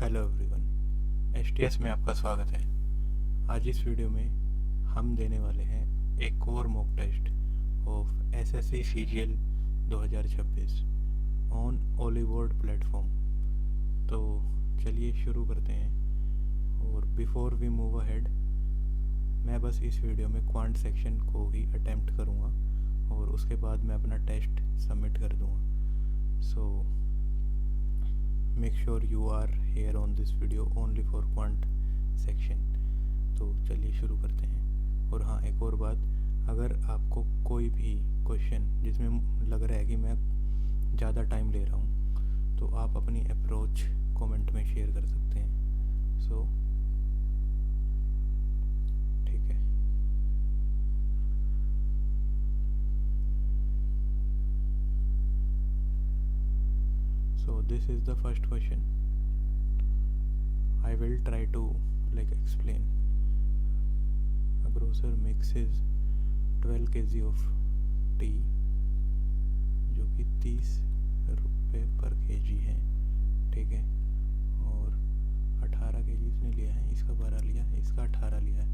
Hello everyone, STS में आपका स्वागत है। आज इस वीडियो में हम देने वाले हैं एक और mock test of SSC CGL 2026 on Oliveboard platform. तो चलिए शुरू करते हैं। और बिफोर वी मूव अहेड, मैं बस इस वीडियो में क्वांट सेक्शन को ही अटेम्प्ट करूँगा और उसके बाद मैं अपना टेस्ट सबमिट कर दूँगा। सो make sure you are here on this video only for quant section। तो चलिए शुरू करते हैं। और हाँ, एक और बात, अगर आपको कोई भी क्वेश्चन जिसमें लग रहा है कि मैं ज़्यादा टाइम ले रहा हूँ, तो आप अपनी अप्रोच कमेंट में शेयर कर सकते हैं। सो ठीक है। So this is the first question. I will try to explain. A grocer mixes 12 kg of tea, जो कि 30 रुपये पर kg है, ठीक है। और 18 kg इसने लिया है, इसका 12 लिया है, इसका 18 लिया है,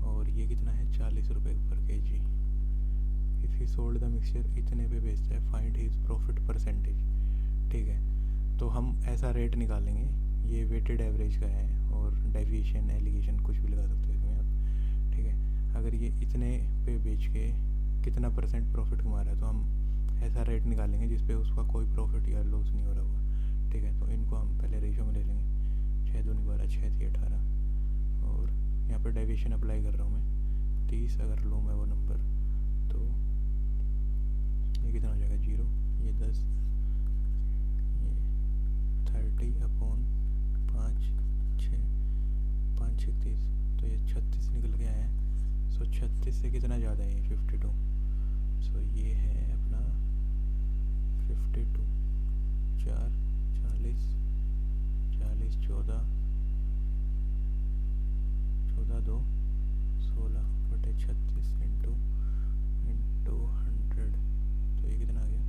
और ये कितना है 40 रुपये पर kg। If he sold the mixture, इतने पे बेचता है, find his profit percentage। ठीक है, तो हम ऐसा रेट निकालेंगे, ये वेटेड एवरेज का है और डेविएशन एलिगेशन कुछ भी लगा सकते हो इसमें आप, ठीक है। अगर ये इतने पे बेच के कितना परसेंट प्रॉफिट कमा रहा है, तो हम ऐसा रेट निकालेंगे जिस पे उसका कोई प्रॉफिट या लॉस नहीं हो रहा होगा, ठीक है। तो इनको हम पहले रेशो में ले लेंगे, 6 दूनी 12, 6 3 18, और यहाँ पर डेविएशन अप्लाई कर रहा हूँ मैं, 30 अगर लूँ मैं वो नंबर, तो ये कितना हो जाएगा 0, ये 10, 30 अपॉन 5 6 5 6 30, तो ये 36 निकल के आया है। सो 36 से कितना ज़्यादा है, 52। सो ये है अपना 52, 4 40 40 14 14 2 16 बटे 36 इंटू 100। तो ये कितना आ गया,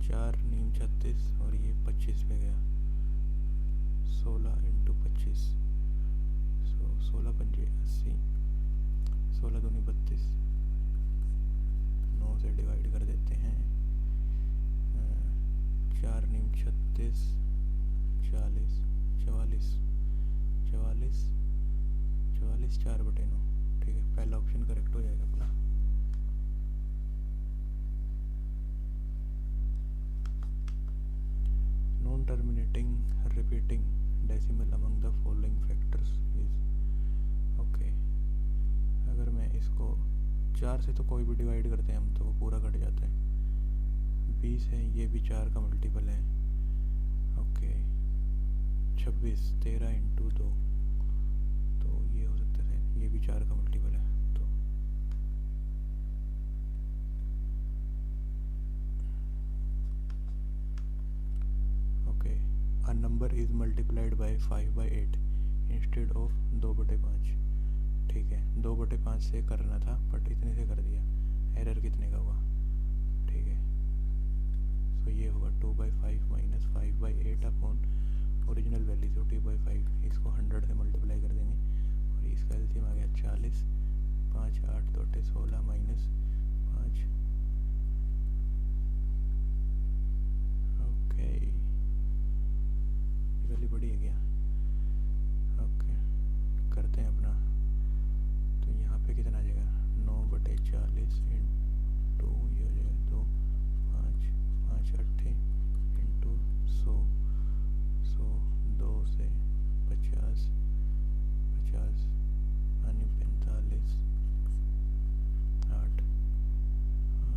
4 नीम 36 और ये 25 पे गया, 16 इंटू 25, सो 16 पंजे 80, 16 दूनी 32, 9 से डिवाइड कर देते हैं, 4 नीम 36, 40 44 44 44 4 बटे 9, ठीक है। पहला ऑप्शन करेक्ट हो जाएगा अपना। Non-terminating repeating decimal among the following factors is okay। अगर मैं इसको 4 से तो कोई भी डिवाइड करते हैं हम तो पूरा कट जाता है, 20 है, ये भी 4 का मल्टीपल है, ओके। 26 13 इंटू 2, तो ये हो सकता है, ये भी 4 का मल्टीपल है, तो a number is multiplied by 5/8 instead of 2/5। ठीक है, 2/5 से करना था बट इतने से कर दिया, एरर कितने का हुआ, ठीक है। सो ये होगा 2/5 माइनस 5/8 अपॉन ओरिजिनल वैल्यू 2/5, इसको 100 से मल्टीप्लाई कर देंगे और इसका एलसीएम आ गया 40, 5 8 2 16 माइनस 5, ओके। वैल्यू बड़ी है क्या, ओके। करते हैं अपना, तो यहाँ पे कितना आ जाएगा 9/40 इंटू ये हो जाएगा 2 5 5 8 इंटू 100 2 से 50 50 यानी 45 8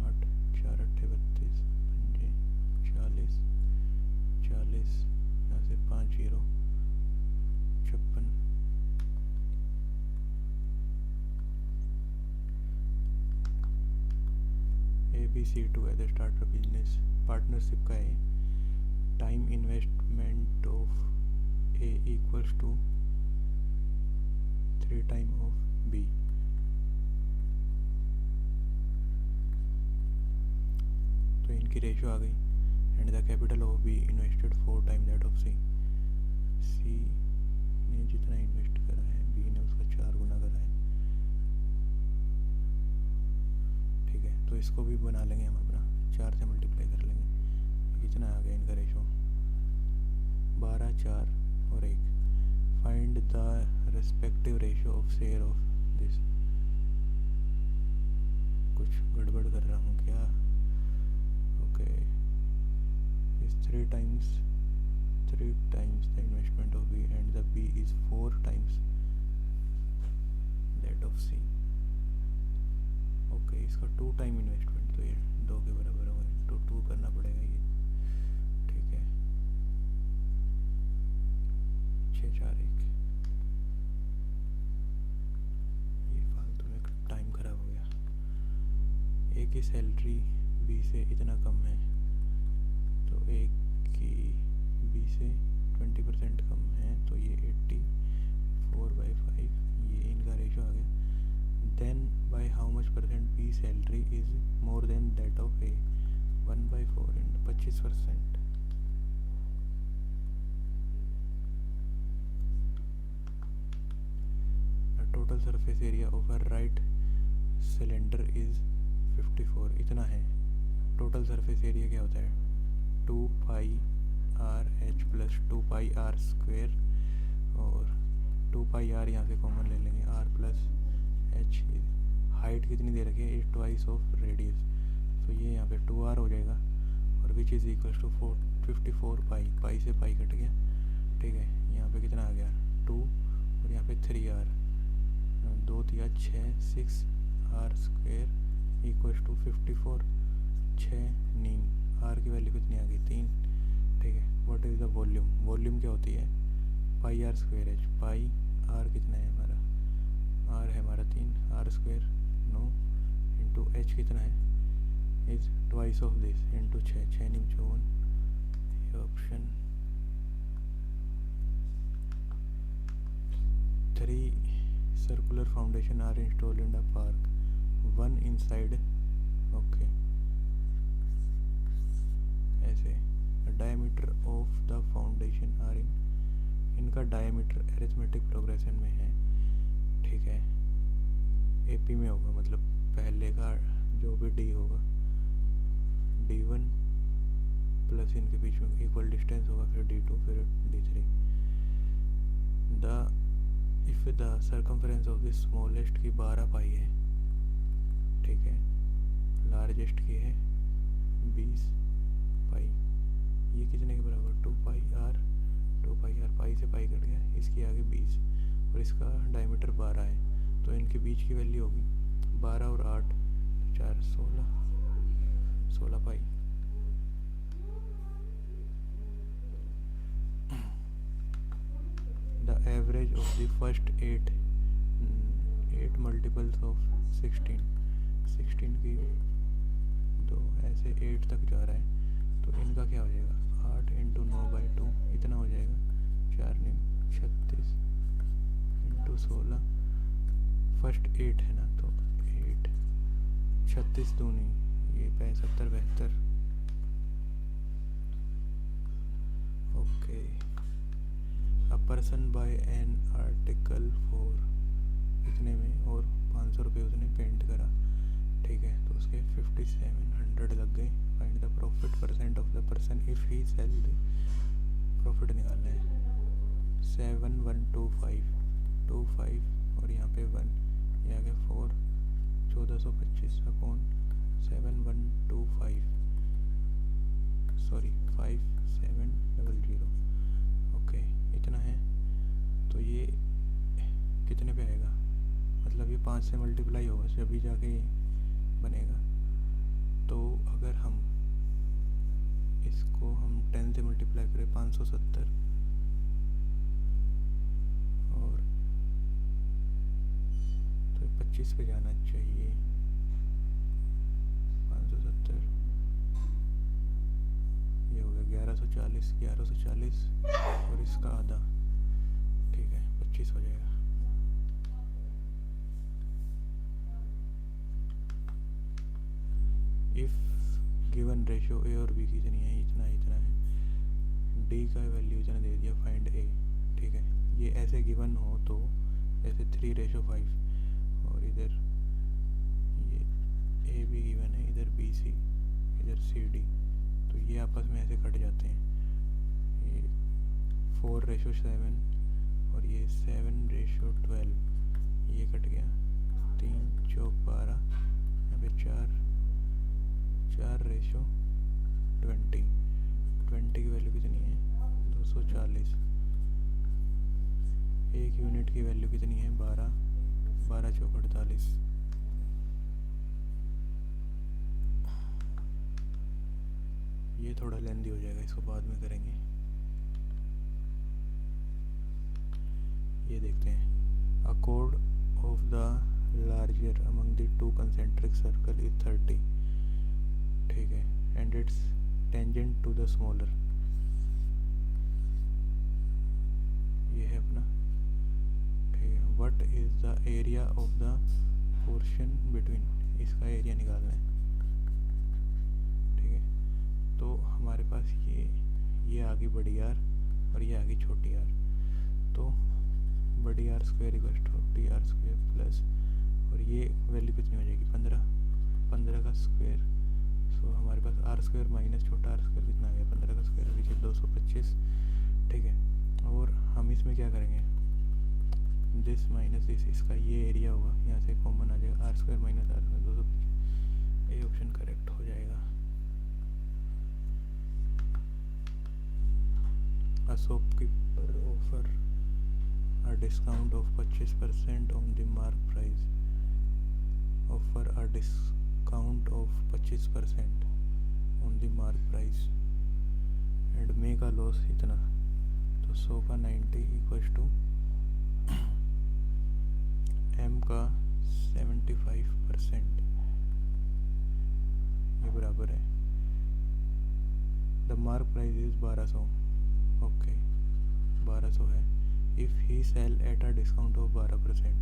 8 4 8 32 पंजे 40 40, यहाँ से 5 0 56। ABC2 है द स्टार्टअप बिजनेस पार्टनरशिप का है। Time investment of A equals to 3 time of B। तो इनकी रेशियो आ गई, and the capital of B invested 4 time that of C। इसको भी बना लेंगे हम अपना, 4 से मल्टीप्लाई कर लेंगे। कितना आ गया इनका रेशो? 12, 4 और 1। Find the respective ratio of share of this. कुछ गड़बड़ कर रहा हूँ क्या? Okay, is 3 times the investment of B and the B is 4 times that of C। Okay, इसका 2 टाइम इन्वेस्टमेंट, तो ये 2 के बराबर होगा, तो 2 करना पड़ेगा ये। ठीक है, 6, 4, 1। ये फालतू में टाइम खराब हो गया। ए की सैलरी बी से इतना कम है, तो ए की बी से 20% कम है, तो ये 84/5, ये इनका रेशो आ गया। Then by how much percent B salary is more than that of A? 1/4 into 25%। Total surface area of a right cylinder is 54, इतना है। टोटल सरफेस एरिया क्या होता है? 2πr/h प्लस 2πr², और 2πr यहाँ से कॉमन ले लेंगे, r प्लस h। हाइट कितनी दे रखी है? 8 ऑफ रेडियस, तो ये यहाँ पे 2r हो जाएगा, और विच इज़ इक्वल टू 54 पाई से पाई कट गया। ठीक है, यहाँ पे कितना आ गया? 2, और यहाँ पे 3r, 2 3 6, 6r² इक्वल टू 54। 6 नीम, r की वैल्यू कितनी आ गई? 3। ठीक है, what is the volume? Volume क्या होती है? πr²h। पाई r कितना है हमारा? r है हमारा 3, r² 9 इंटू h कितना है? इज 2 ऑफ दिस इंटू 6, 6 नीम 54। ये option 3 circular foundation are installed in the park, 1 inside। okay, ऐसे diameter of the foundation are in, इनका diameter arithmetic progression में है। ठीक है, AP में होगा, मतलब पहले का जो भी D होगा, D1 प्लस इनके बीच में इक्वल डिस्टेंस होगा, फिर D2, फिर D3। If the circumference of the smallest की 12 पाई है, ठीक है, लार्जेस्ट की है 20 पाई, ये कितने के बराबर? 2πr, पाई से पाई कट गया, इसकी आगे 20, और इसका डायमीटर 12 है, तो इनके बीच की वैल्यू होगी 12 और 8, 4 16 पाई। The average of the first 8 multiples of 16 की 2 ऐसे 8 तक जा रहा है, तो इनका क्या हो जाएगा? 8 इंटू 9/2 इतना हो जाएगा। 4 नीम 36 इंटू 16, फर्स्ट 8 है ना, तो 8 36 दूनी, ये 75 72। Okay, a person by an article for इतने में, और 500 रुपये उसने पेंट करा। ठीक है, तो उसके 5700 लग गए। Find the profit percent of the person if he sell the, profit निकालना है। 7125 और यहाँ पे 1, ये आ गया 4, 1425 अपॉन 7125, सॉरी 5700। ओके, इतना है, तो ये कितने पे आएगा? मतलब ये 5 से मल्टीप्लाई होगा जब भी जाके बनेगा। तो अगर हम इसको 10 से मल्टीप्लाई करें 570, और तो 25 पे जाना चाहिए। 570 ये हो गया 1140 और इसका आधा, ठीक है 25 हो जाएगा। इफ़ गिवन रेशियो ए और बी कितनी है? इतना है। डी का वैल्यू इतना दे दिया, फाइंड ए। ठीक है, ये ऐसे गिवन हो तो जैसे 3:5, और इधर ये ए भी गिवन है, इधर BC, इधर CD, तो ये आपस में ऐसे कट जाते हैं। ये 4:7 और ये 7:12, ये कट गया। 3 चौक 12, यहाँ पे 4:20। 20 की वैल्यू कितनी है? 240। 1 यूनिट की वैल्यू कितनी है? 12। 12 चौक 48। ये थोड़ा लेंदी हो जाएगा, इसको बाद में करेंगे। ये देखते हैं। अ कोड of the larger among the two concentric circle is 30, ठीक है, and its tangent to the smaller. ये है अपना, ठीक है। What is the area of the portion between, इसका एरिया निकालना है, ठीक है। तो हमारे पास ये आ गई बड़ी आर और ये आ गई छोटी आर। तो बड़ी R square equal to T R square plus, और ये वैल्यू कितनी हो जाएगी? 15। 15 का स्क्वायर, सो हमारे पास आर स्क्वायर माइनस छोटा आर स्क्वायर कितना आ गया? 15 का स्क्वायर विच इज 225, ठीक है। और हम इसमें क्या करेंगे? दिस माइनस दिस, इसका ये एरिया होगा, यहाँ से कॉमन आ जाएगा। R square minus R square 225, ये ऑप्शन करेक्ट हो जाएगा। A shopkeeper offer a discount of 25% on the mark price. Offer a discount of 25% on the mark price and make a loss इतना। तो 100 का 90 इक्वल्स टू M का 75%, ये बराबर है। The mark price is 1200, okay 1200 है। If he sell at a discount of 12%,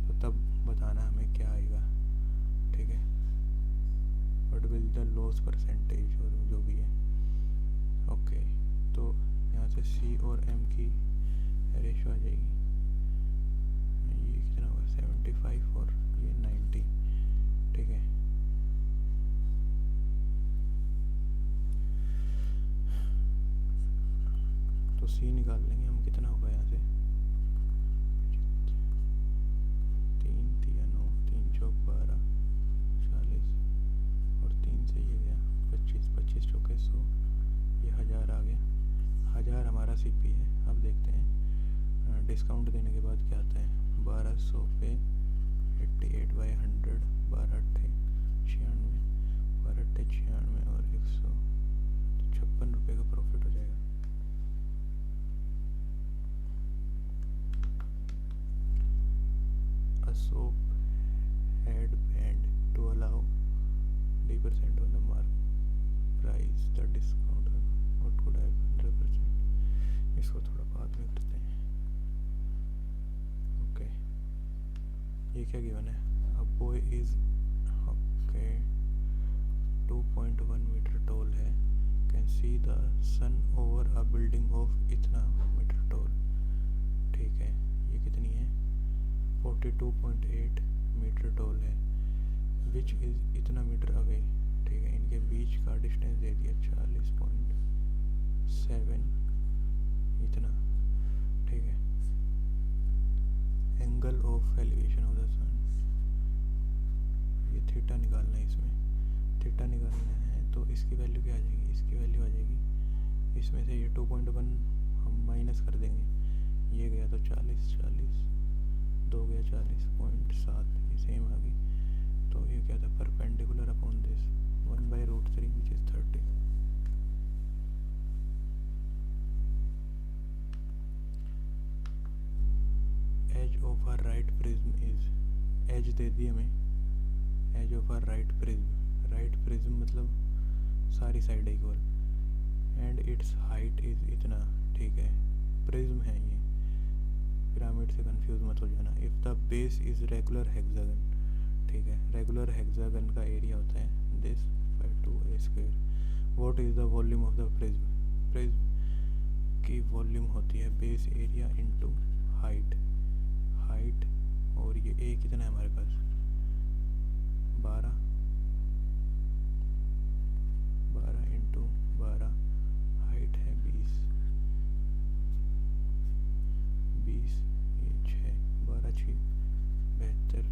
तो तब बताना हमें क्या आएगा, ठीक है। What will the loss percentage, और जो भी है, ओके। तो यहाँ से C और M की रेशो आ जाएगी। ये कितना होगा? 75 और ये 90, ठीक है। तो C निकाल लेंगे हम, कितना होगा यहाँ से? 3 3 9, 3 चौक 12, 40 और 3 से ये गया 25, 25 चौके 100, ये 1000 आ गया। 1000 हमारा CP है। अब देखते हैं डिस्काउंट देने के बाद क्या आता है। 1200 पे 88/100, 12/8 96, 12/8 96 और 100, 56 रुपये का प्रॉफिट हो जाएगा। A shop had banned to allow 10% on the mark price. The discount what could have 100%. इसको थोड़ा बाद में करते हैं, ओके। ये क्या गिवन है? A boy is okay 2.1 metre tall है, can see the sun over a building of इतना मीटर टॉल, ठीक है। ये कितनी है? 42.8 मीटर टॉल है, विच इज़ इतना मीटर अवे, ठीक है। इनके बीच का डिस्टेंस दे दिया 40.7 इतना, ठीक है। Angle of elevation of the sun, ये थीटा निकालना है। इसमें थीटा निकालना है तो इसकी वैल्यू क्या आ जाएगी? इसकी वैल्यू आ जाएगी, इसमें से ये 2.1 हम माइनस कर देंगे, ये गया तो 40, 2 गया 40.7, ये सेम आ गई। तो ये क्या था? Perpendicular upon this 1/√3 which is 30। Edge of a right prism is, edge दे दी हमें, edge of a right prism. Right prism मतलब सारी side equal, and its height is इतना, ठीक है। प्रिज्म है ये, पिरामिड से कंफ्यूज मत हो जाना। If the base is regular hexagon, ठीक है। रेगुलर हेक्सागन का एरिया होता है this by 2a square. What is the volume of the prism? Prism की वॉल्यूम होती है base area into height. Height और ये a कितना है हमारे पास? 12, इंटू 12, हाइट है 20, ये 6, 12 6 72,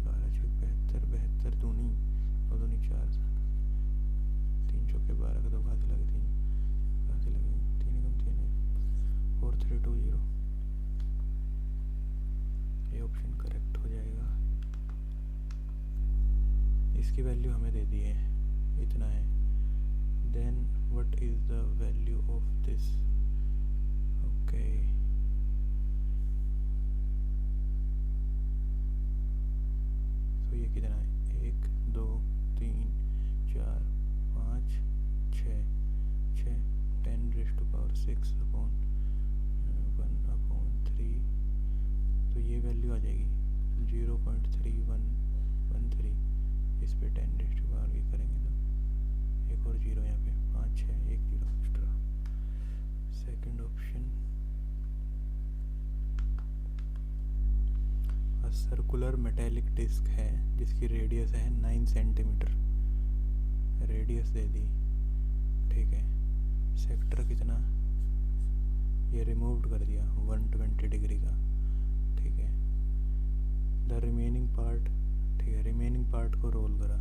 12 6 72, 72 दूनी, 2 दूनी 4, 3 चौके 12 का 2 घात लगे 3, 3 कम 3 है, 4320। ये ऑप्शन करेक्ट हो जाएगा। इसकी वैल्यू हमें दे दी है, इतना है। Then what is the value of this? Okay, तो ये कितना है? 1 2 3 4 5 6 10⁻6 अपॉन 1/3, तो ये वैल्यू आ जाएगी 0.3113। इस पे 10 ये करेंगे तो एक और जीरो यहाँ पे, 5 6 1 0 extra. Second option, circular metallic disc है जिसकी रेडियस है 9 सेंटीमीटर, रेडियस दे दी, ठीक है। सेक्टर कितना, ये रिमूव्ड कर दिया 120 डिग्री का, ठीक है। द रिमेनिंग पार्ट, ठीक है, रिमेनिंग पार्ट को रोल करा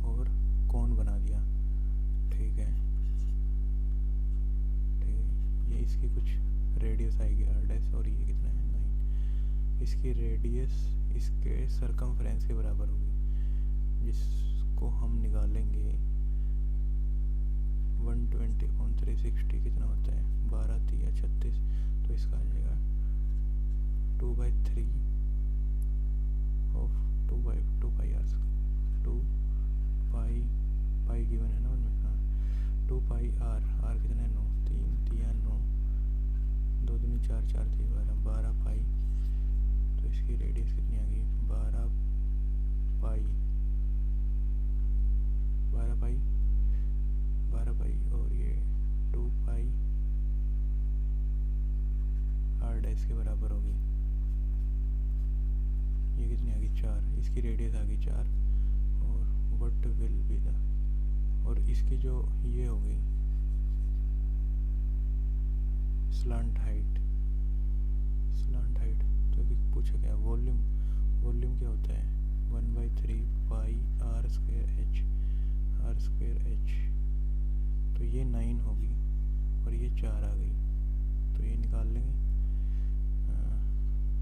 और कोन बना दिया, ठीक है। ये इसकी कुछ रेडियस आएगी r' और ये कितना है 9। इसकी रेडियस इसके सरकमफ्रेंस के बराबर होगी, जिसको हम निकालेंगे 120/360 कितना होता है 12 3 36, तो इसका आ जाएगा 2/3 of 2 pi r, 2 pi given है ना उनमें, हाँ 2 पाई r कितना है 9, 3 3 9, 2 दूनी 4 4 3 12 पाई, तो इसकी रेडियस कितनी आ गई 12 पाई और ये 2 पाई r' के बराबर होगी। ये कितनी आ गई 4, इसकी रेडियस आ गई 4, और व्हाट विल बी द, और इसकी जो ये हो गई स्लांट हाइट, तो पूछा क्या वॉल्यूम क्या होता है 1/3 पाई r²h, तो ये 9 होगी और ये 4 आ गई, तो ये निकाल लेंगे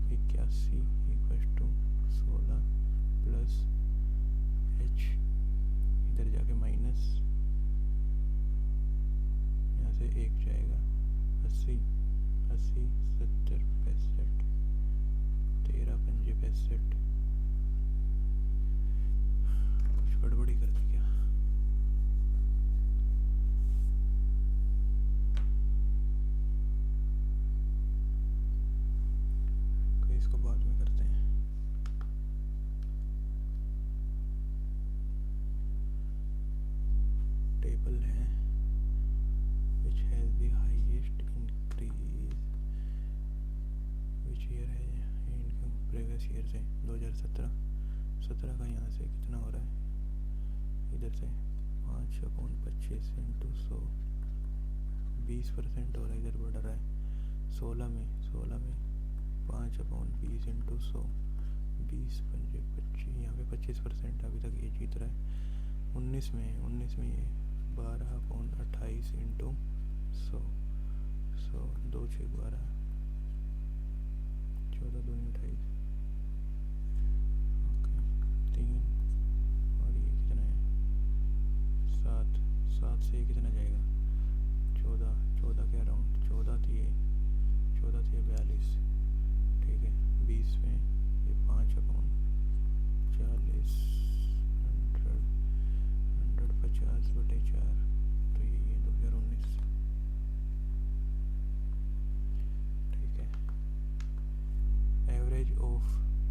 81 = 16 प्लस h, इधर जाके माइनस, यहाँ से 1 जाएगा 80 70 65 13 5 65, कुछ गड़बड़ी कर दी क्या? इसको बाद में करते हैं। टेबल है which has the highest increase which year है इनकम प्रीवियस ईयर से 2017 का, यहाँ से कितना हो रहा है, इधर से 5/25 × 100 20% हो रहा है, इधर बढ़ रहा है 16 में 5/20 × 100 20 5 25, यहाँ पे 25% अभी तक ये जीत रहा है। 19 में ये 12/28 × 100 2 6 12 14 2 28, ओके 3, और ये कितना है 7 से कितना जाएगा 14 के अराउंड, 14 थी 42, ठीक है। 20 में ये 5/40 150/4, तो ये 2019, ठीक है। एवरेज ऑफ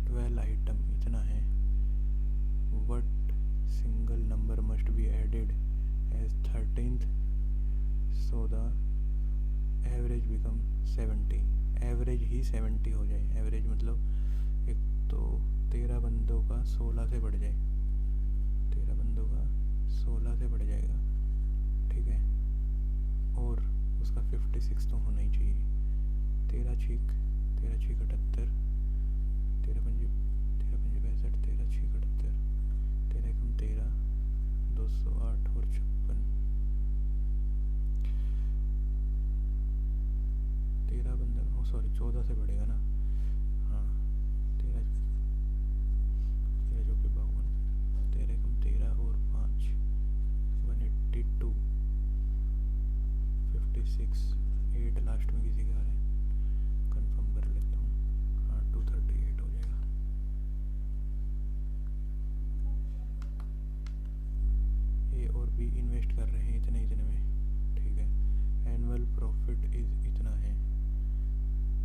12 आइटम इतना है, what single number must be added as 13th so the average become 70, average ही 70 हो जाए। एवरेज मतलब एक तो 13 बंदों का 16 से बढ़ जाए, 13 बंदों का 16 से बढ़ जाएगा, ठीक है, और उसका 56 तो होना ही चाहिए। 13 छीक 78, 13 पंजे 65, 13 छीक 78, 13 एकम 13, 208 और 56, 13 बंदा, सॉरी 14 से बढ़ेगा ना, हाँ 13 जो कि 52, 13 एकम 13 और 5 182, 56, 8 लास्ट में किसी के आ रहे हैं, कंफर्म कर लेता हूँ, हाँ 238 हो जाएगा। ए और बी इन्वेस्ट कर रहे हैं इतने में, ठीक है, एनुअल प्रॉफिट इज इतना है,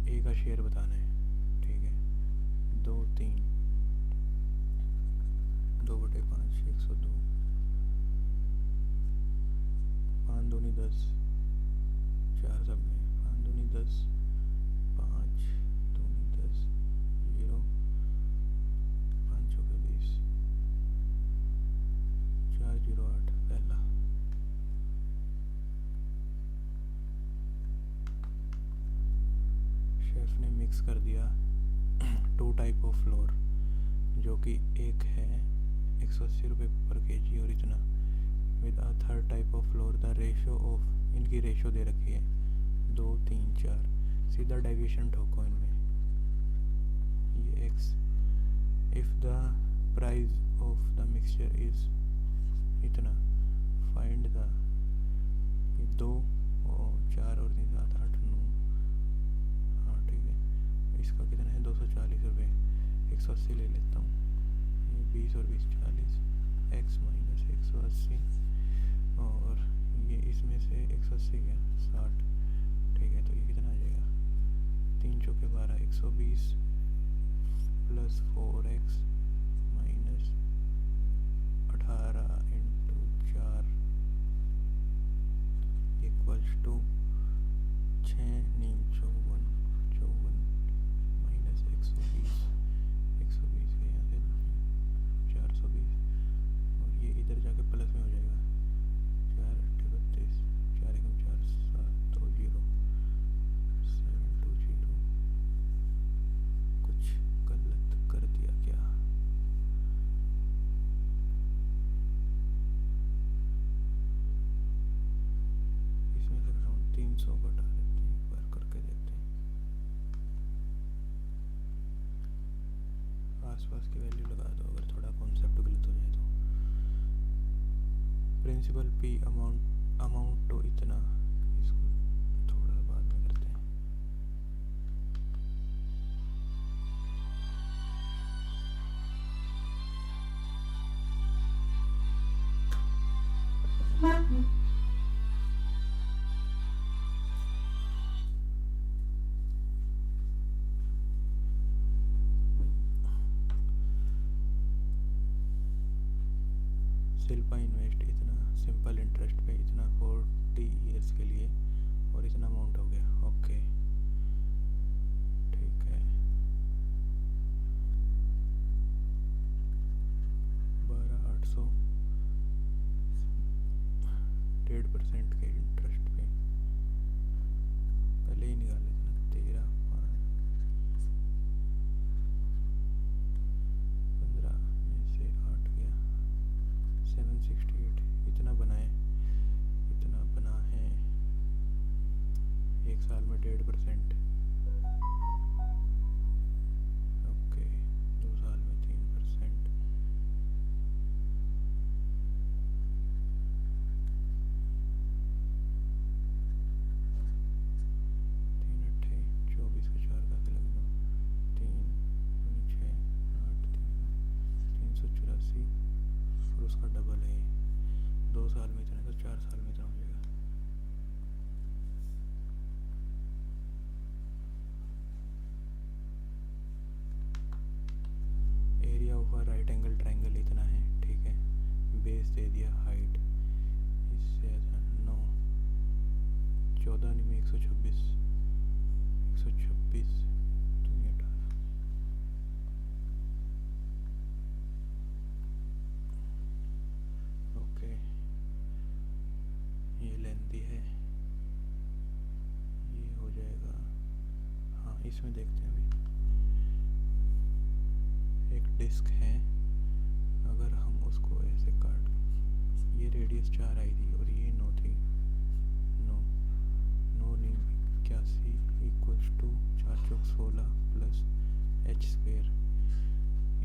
ए का शेयर बताना है, ठीक है, 2 3 2/5 102, 5 दूनी 10, 4 सब में, 5 दूनी 10, 5 दूनी 10, 0, 5 चौके 20, 408 पहला। शेफ ने मिक्स कर दिया 2 टाइप ऑफ फ्लोर, जो कि एक है 180 रुपये पर केजी और इतना, with a third type of floor the ratio of, इनकी रेशो दे रखी है 2 3 4, सीधा डेविएशन ठोको इनमें, ये x, if the price of the mixture is इतना, फाइंड द, ये 2 और 4 और 3 7 8 9, हाँ ठीक है, इसका कितना है 240 रुपये, 180 ले लेता हूँ, ये 20 और 20 40, एक्स माइनस 180, और ये इसमें से 180 गया 60, ठीक है, तो ये कितना आ जाएगा, 3 चौके 12, 120 plus 4x minus 18 into 4 equals to 6 नीम 54 माइनस 120 के यहाँ से 420, और ये इधर जाके प्लस में हो जाएगा, 4 8 32, 4 एकम 4 7 2 0 7 2 0, कुछ गलत कर दिया क्या? इसमें से अराउंड 300 घटा देते हैं, एक बार करके देखते हैं, आसपास की वैल्यू लगा दो अगर थोड़ा कॉन्सेप्ट गलत हो जाए तो। प्रिंसिपल पी अमाउंट तो इतना, इसको थोड़ा बाद में करते हैं। शिल्पा इन्वेस्ट इतना, सिंपल इंटरेस्ट पे इतना 40 ईयर्स के लिए, और इतना अमाउंट हो गया, ओके ठीक है, 12,800, 1.5% के इंटरेस्ट पे, पहले ही निकाल लेते ना, 13 5 15 में से 8 गया, 768, इतना बना है, एक साल में 1.5%, ओके, 2 साल में 3%, 3 अट्ठे 24 का 4 का लग दो, 3 6 8 384, और उसका डबल है, 2 साल में इतना, तो 4 साल में इतना हो जाएगा। Area of a right angle triangle इतना है, ठीक है, बेस दे दिया, हाइट इससे 9 14 में 126 दुनिया 18, ओके इसमें देखते हैं अभी। एक डिस्क है, अगर हम उसको ऐसे काट, ये रेडियस 4 आई थी और ये 9 थी। 9 इक्वल्स टू 4 चौक 16 प्लस h स्क्वेयर।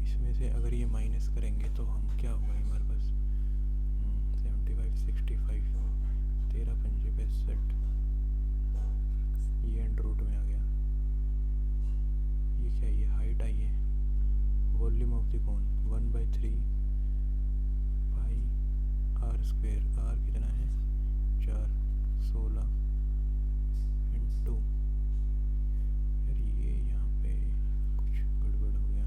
इसमें से अगर ये माइनस करेंगे तो हम क्या होगा हमारे पास 75 65 13 पंजे 65। ये एंड रूट में आ गया। ये क्या, ये हाइट आई है। Volume of the cone 1/3 pi r square. R कितना है 4 16 इंटू, यार ये यहाँ पे कुछ गड़बड़ हो गया।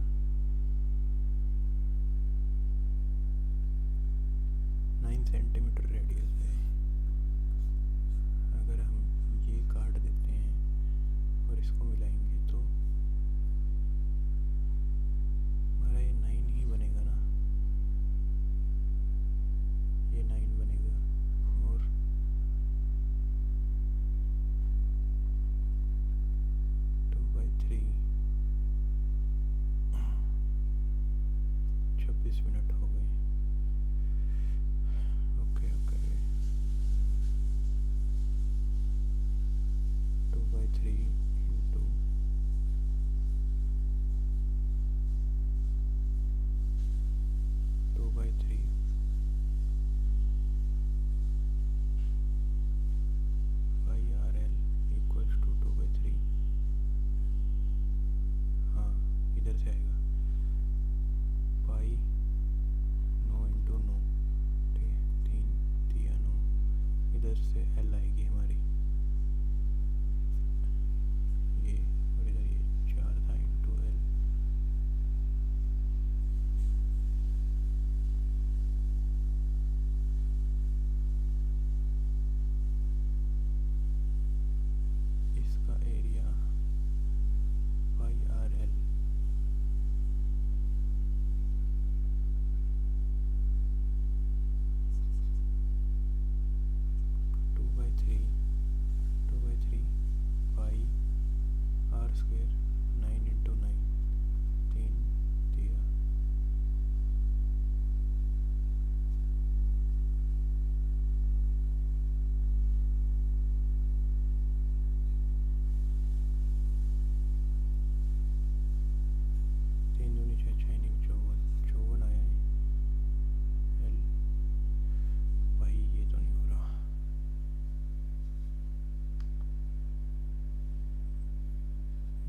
9 सेंटीमीटर रेडियस है। अगर हम ये काट देते हैं और इसको मिलाएंगे तो हमारा ये 9 ही बनेगा ना, ये 9 बनेगा। और 2/3 26 मिनट हो गए। Okay 2/3 into 2/3 by RL equals to 2/3। हाँ, इधर से आएगा पाई 9 इंटू 9, ठीक है, 3 3 9। इधर से L आएगी हमारी ये, और इधर ये 4 था इंटू L। इसका area pi RL 2/3 pi r square 9 into 9 3 दिया। तीन दूनी 6 6 54 आया है L। भाई ये तो नहीं हो रहा।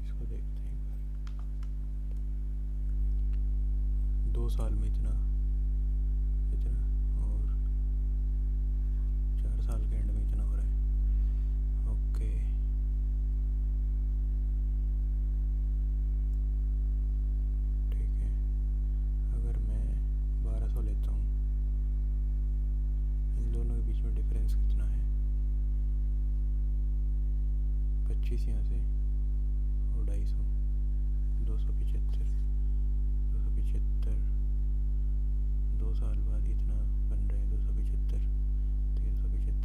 इसको देखते हैं एक बार। 2 साल में इतना और 4 साल के एंड में इतना हो रहा है। ओके, ठीक है। अगर मैं 1200 लेता हूँ, इन दोनों के बीच में डिफरेंस कितना है 25 यहाँ से और 250 275 2 साल बाद इतना बन रहा है 275 1375 का।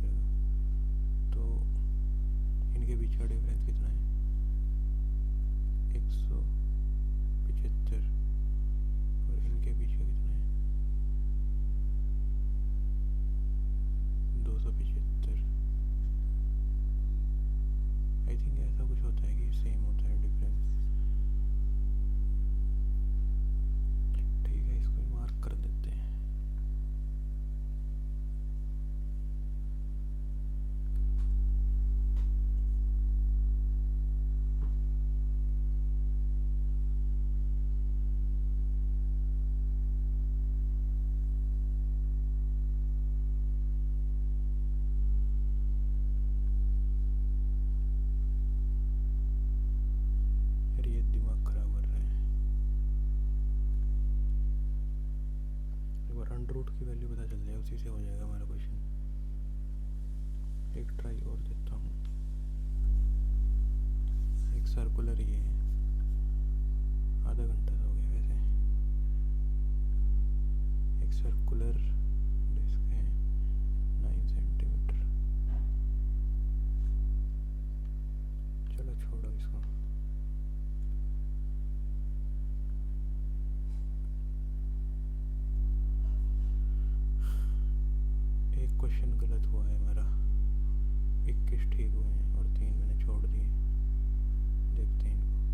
तो इनके बीच का डिफरेंस कितना है 175 और इनके बीच का कितना है 275। आई थिंक ऐसा कुछ होता है कि सेम होता है डिफरेंस। ठीक है, इसको मार्क कर देते हैं। यार ये दिमाग खराब कर रहे हैं। एक बार अंडर रूट की वैल्यू पता चल जाए, उसी से हो जाएगा हमारा क्वेश्चन। एक ट्राई और देता हूँ। एक सर्कुलर ये है, आधा घंटा तो हो गया वैसे। एक सर्कुलर डिस्क है 9 सेंटीमीटर। चलो छोड़ो इसको। कैलकुलेशन गलत हुआ है मेरा। 21 ठीक हुए हैं और 3 मैंने छोड़ दिए। देखते हैं इनको।